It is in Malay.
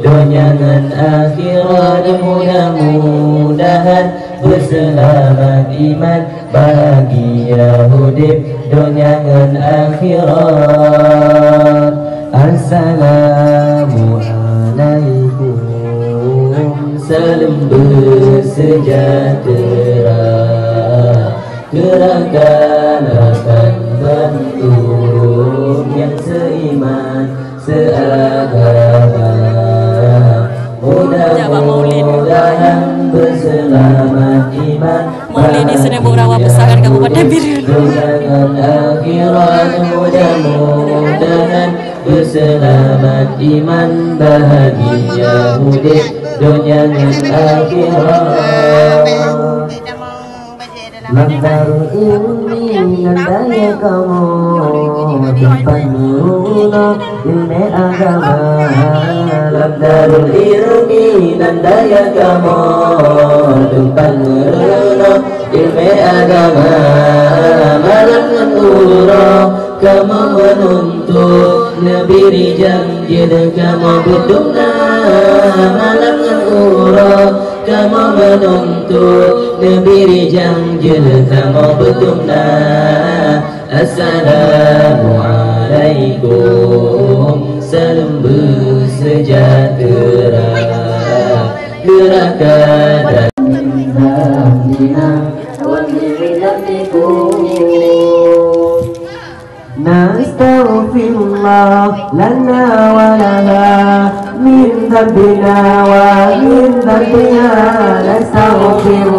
dunia dan akhirat. Mudah-mudahan berselamat iman bahagia hidup dunia dan akhirat. Assalamualaikum, salam bersejahtera. Gerakan bentuk yang seiman seagama. Mudah-mudahan berselamat iman Maulid di Seni Rawa Pesangan Kabupaten Biren. Akhirat mudah-mudahan berselamat iman bahagia hidup dunia dan akhirat. Lambaru ini nandanya kamu tempat nuna ilmu agama. Lambaru ini nandanya kamu tempat nuna ilmu agama. Malam menura kamu menuntut Nabi rijal jil kamu berdoa. Malam menura kamu menuntut Nabi rijal jil kamu berdoa. Assalamualaikum, salam bersejahtera. Gerakan nastaghfirullah lana wa laha min dhanbina wa min dhanbiha. Nastaghfirullah